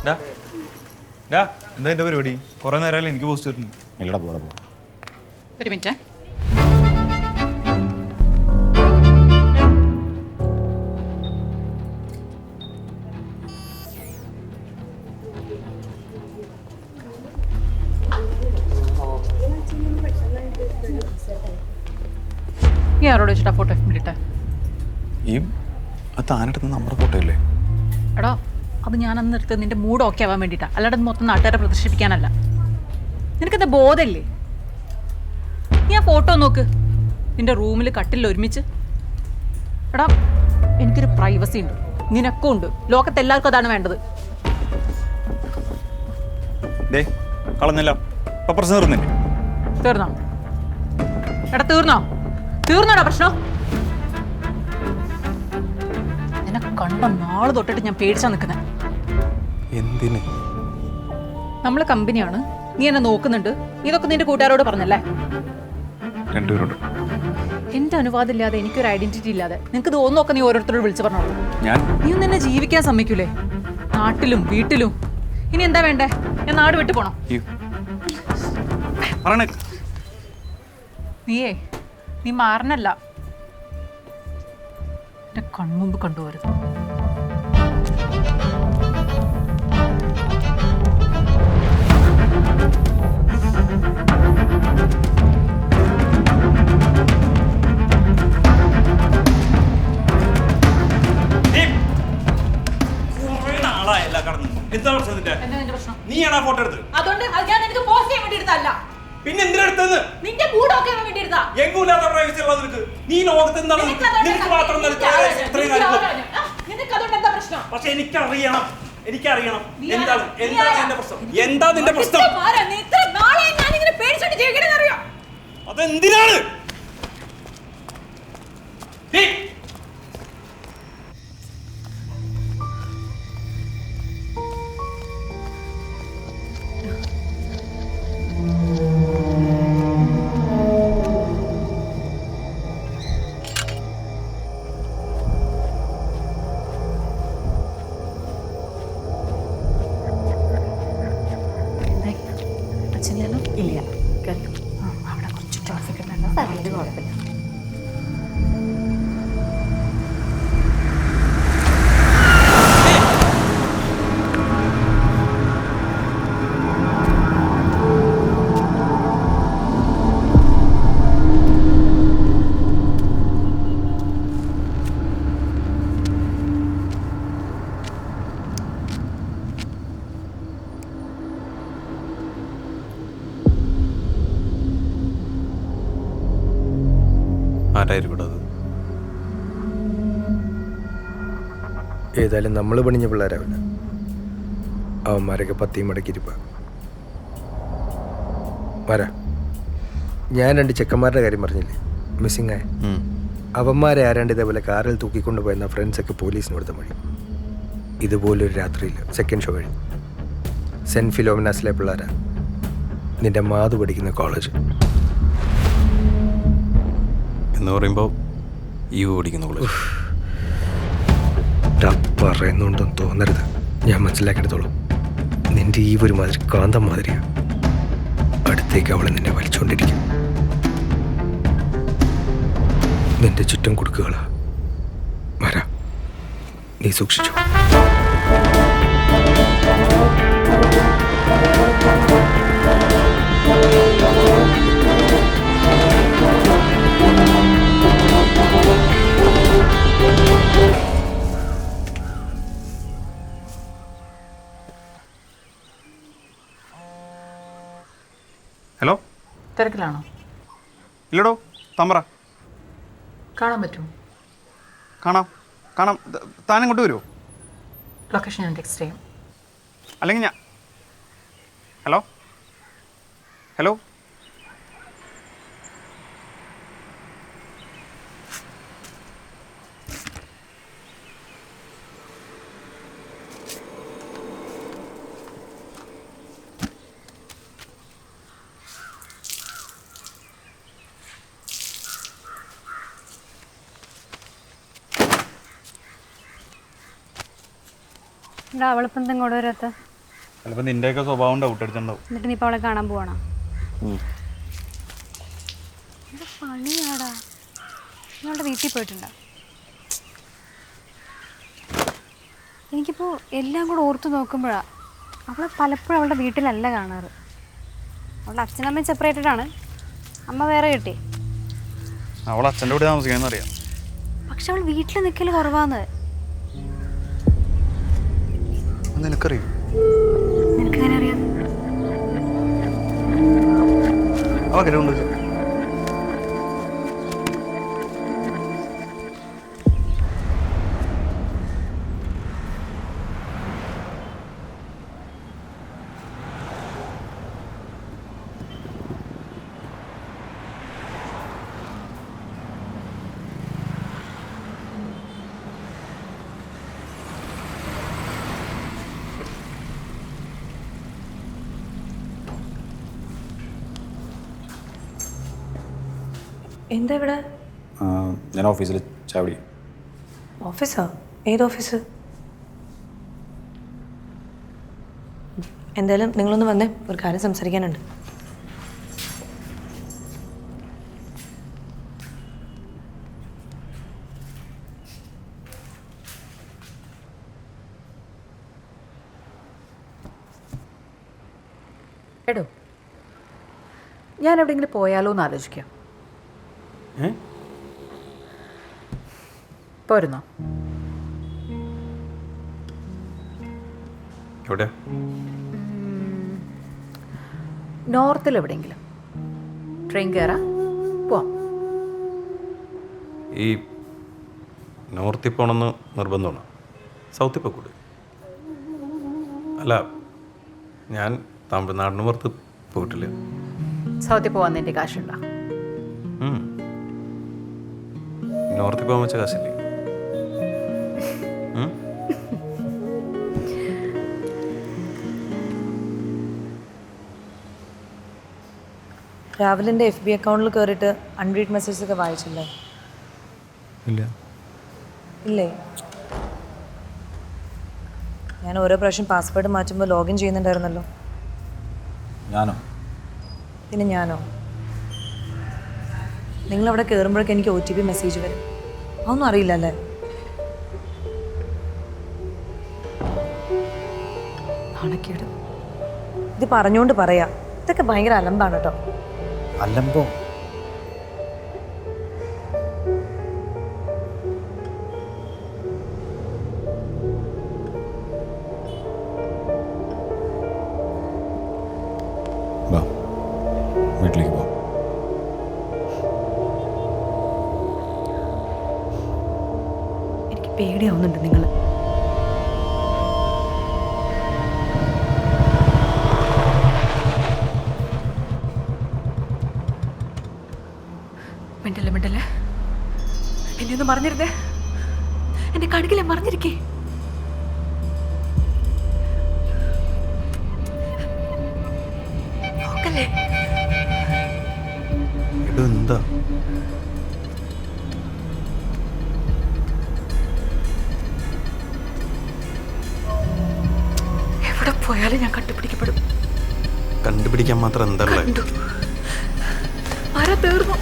എന്താ എന്റെ പരിപാടി? കുറെ നേരമല്ലേ എനിക്ക് പോസ്റ്റ് വരുന്നു. എല്ലടാ പോടാ പോ. ഒരു മിനിറ്റ്. ഈ ആരോട് വെച്ചിട്ടാ ഫോട്ടോ വേണ്ടിട്ടെ? ഈ താനെടുത്ത നമ്മുടെ ഫോട്ടോ അല്ലേ? എടാ അത് ഞാൻ അന്ന് എടുത്തത് നിന്റെ മൂഡ് ഓക്കെ ആവാൻ വേണ്ടിയിട്ടാ, അല്ലാതെ മൊത്തം നാട്ടുകാരെ പ്രദർശിപ്പിക്കാനല്ല. നിനക്കെന്താ ബോധമില്ലേ? നീ ആ ഫോട്ടോ നോക്ക്, നിന്റെ റൂമിൽ കട്ടിൽ ഒരുമിച്ച്. എടാ എനിക്കൊരു പ്രൈവസി ഉണ്ട്, നിനക്കും ഉണ്ട്. ലോകത്ത് എല്ലാവർക്കും അതാണ് വേണ്ടത്. കളഞ്ഞല്ല പ്രശ്നം തീർന്നില്ലേ? തീർന്നോ? എടാ തീർന്നോടാ പ്രശ്നം? നിന്നെ കണ്ട നാളെ തൊട്ടിട്ട് ഞാൻ പേടിച്ചാ നിൽക്കുന്നത്. എന്തിന്? നമ്മള് കമ്പനിയാണ്, നീ എന്നെ നോക്കുന്നുണ്ട്. ഇതൊക്കെ നിന്റെ കൂട്ടുകാരോട് പറഞ്ഞല്ലേ? രണ്ടുപേരോട്. എന്റെ അനുവാദം ഇല്ലാതെ, എനിക്കൊരു ഐഡന്റിറ്റി ഇല്ലാതെ നിനക്ക് തോന്നുന്നൊക്കെ നീ ഓരോരുത്തരോട് വിളിച്ചു പറഞ്ഞോളൂ. നീ ഒന്ന് എന്നെ ജീവിക്കാൻ സമ്മതിക്കൂലേ? നാട്ടിലും വീട്ടിലും. ഇനി എന്താ വേണ്ടേ? ഞാൻ നാട് വിട്ടു പോണോ? നീ മാറണല്ല, എന്റെ കൺമുമ്പ് കണ്ടുപോരുത്. അതുകൊണ്ട് ഞാൻ നിനക്ക് പോസ്റ്റ് ചെയ്യാൻ വേണ്ടി എടുത്തല്ല. പിന്നെ എന്തിനെടുത്തത്? നിന്റെ മൂഡ് ഓക്കെ ആവാൻ വേണ്ടി എടുത്താ. എങ്ങൂല്ലാത്ത പ്രൈവസി ഉള്ളത് നിനക്ക്. നീ ലോകത്ത് എന്താണ് നിനക്ക് മാത്രം ഇത്രയും കാര്യങ്ങൾ. നിനക്ക് അതുകൊണ്ട് എന്താ പ്രശ്നം? പക്ഷെ എനിക്കറിയണം എന്താണ് എന്റെ പ്രശ്നം. എന്താ നിന്റെ പ്രശ്നം? നീ ഇത്ര നാളെ ഞാൻ ഇങ്ങനെ പേടിച്ചിട്ട് ജീവിക്കണമെന്ന് അറിയാം. അതെന്തിനാണ്? ഇല്ല, അവിടെ കുറച്ച് ട്രാഫിക് ഉണ്ട്, കുഴപ്പമില്ല. ഏതായാലും നമ്മൾ പണിഞ്ഞ പിള്ളേരാവില്ല. അവന്മാരൊക്കെ പത്തിയും മടക്കിയിരിപ്പ. വരാ, ഞാൻ 2 ചെക്കന്മാരുടെ കാര്യം പറഞ്ഞില്ലേ മിസ്സിംഗ് ആയ? അവന്മാരെ ആരാണ്ട് ഇതേപോലെ കാറിൽ തൂക്കിക്കൊണ്ട് പോയെന്ന ഫ്രണ്ട്സൊക്കെ പോലീസിന് കൊടുത്ത മതി. ഇതുപോലൊരു രാത്രിയിൽ സെക്കൻഡ് ഷോ കഴിഞ്ഞു. സെൻറ്റ് ഫിലോമിനാസിലെ പിള്ളേരാ, നിന്റെ മാതു പഠിക്കുന്ന കോളേജ് എന്ന് പറയുമ്പോൾ ഈ ഓടിക്കുന്ന കോളേജ് പറയുന്നുണ്ടെന്ന് തോന്നരുത്. ഞാൻ മനസ്സിലാക്കിയെടുത്തോളൂ. നിന്റെ ഈ ഒരു മാതിരി കാന്തം മാതിരിയാ. അടുത്തേക്ക് അവളെ നിന്നെ വലിച്ചുകൊണ്ടിരിക്കും. നിന്റെ ചുറ്റും കൊടുക്കുകളാ. വരാ, നീ സൂക്ഷിച്ചു. ഹലോ, തിരക്കിലാണോ? ഇല്ലടോ, തമ്പറ. കാണാൻ പറ്റുമോ? കാണാം. താനിങ്ങോട്ട് വരുമോ? ലൊക്കേഷൻ ഞാൻ ടെക്സ്റ്റ് ചെയ്യാം. അല്ലെങ്കിൽ ഞാൻ ഹലോ അവളിപ്പം ഇങ്ങോട്ട് വരാത്ത? ചിലപ്പോൾ നിൻ്റെയൊക്കെ സ്വഭാവം ഡൗട്ട് അടിച്ചിട്ടുണ്ടാവും. എന്നിട്ട് നീ ഇപ്പോൾ അവളെ കാണാൻ പോവാണോ? പണിയാടാ. നിങ്ങളുടെ വീട്ടിൽ പോയിട്ടുണ്ടോ? എനിക്കിപ്പോൾ എല്ലാം കൂടെ ഓർത്ത് നോക്കുമ്പോഴാണ് അവളെ പലപ്പോഴും അവളുടെ വീട്ടിലല്ല കാണാറ്. അവളുടെ അച്ഛനമ്മയും സെപ്പറേറ്റഡ് ആണ്, അമ്മ വേറെ കിട്ടി. അവൾ അച്ഛൻ്റെ കൂടെ താമസിക്കാമെന്ന് അറിയാം. പക്ഷെ അവൾ വീട്ടിൽ നിൽക്കൽ കുറവാന്ന്. നിനക്കറിയും? നിനക്കെങ്ങനെ അറിയാം? അവരെ കൊണ്ട് എന്താ ഇവിടെ? ഞാൻ ഓഫീസിൽ ചാവടി. ഓഫീസാ? ഏത് ഓഫീസ്? എന്തായാലും നിങ്ങളൊന്ന് വന്നേ, ഒരു കാര്യം സംസാരിക്കാനുണ്ട്. എടോ, ഞാൻ എവിടെയെങ്കിലും പോയാലോ എന്ന് ആലോചിക്കാം. പോരുന്നോ? എവിടെ? നോർത്തിൽ എവിടെയെങ്കിലും ട്രെയിൻ കയറാം, പോവാം. ഈ നോർത്തിൽ പോകണമെന്ന് നിർബന്ധമാണ്. സൗത്തിൽ പോയിക്കൂടെ? അല്ല, ഞാൻ തമിഴ്നാടിന് പുറത്ത് പോയിട്ടില്ല. സൗത്തിൽ പോകാൻ എൻ്റെ കാശുണ്ടോ? നോർത്തിൽ പോകാൻ വെച്ച കാശില്ലേ? രാവിലെ FB അക്കൗണ്ടിൽ കയറിയിട്ട് അൺറീഡ് മെസ്സേജസ് ഒക്കെ വായിച്ചില്ലേ? ഇല്ല. ഇല്ലേ? ഞാൻ ഓരോ പ്രാവശ്യം പാസ്വേഡ് മാറ്റുമ്പോൾ ലോഗിൻ ചെയ്യുന്നുണ്ടായിരുന്നല്ലോ. ഞാനോ? പിന്നെ ഞാനോ? നിങ്ങളവിടെ കയറുമ്പോഴൊക്കെ എനിക്ക് OTP മെസ്സേജ് വരും. അതൊന്നും അറിയില്ല അല്ലേ? നാണക്കേട്. ഇത് പറഞ്ഞുകൊണ്ട് പറയാ, ഇതൊക്കെ ഭയങ്കര അലമ്പാണ് കേട്ടോ. അല്ലമ്പോ വാ, വീട്ടിലേക്ക് പോ. എനിക്ക് പേടിയാവുന്നുണ്ട് നിങ്ങൾ. മിണ്ടല്ലേ മിണ്ടല്ലേ, എന്നെ ഒന്ന് മറിഞ്ഞിരുന്നേ. എന്റെ കടുകിലെ മറിഞ്ഞിരിക്കേ. നോക്കല്ലേ? എന്താ? എവിടെ പോയാലും ഞാൻ കണ്ടുപിടിക്കപ്പെടും. കണ്ടുപിടിക്കാൻ മാത്രം എന്താ ഉള്ളത്? ആരാ തീർന്നു?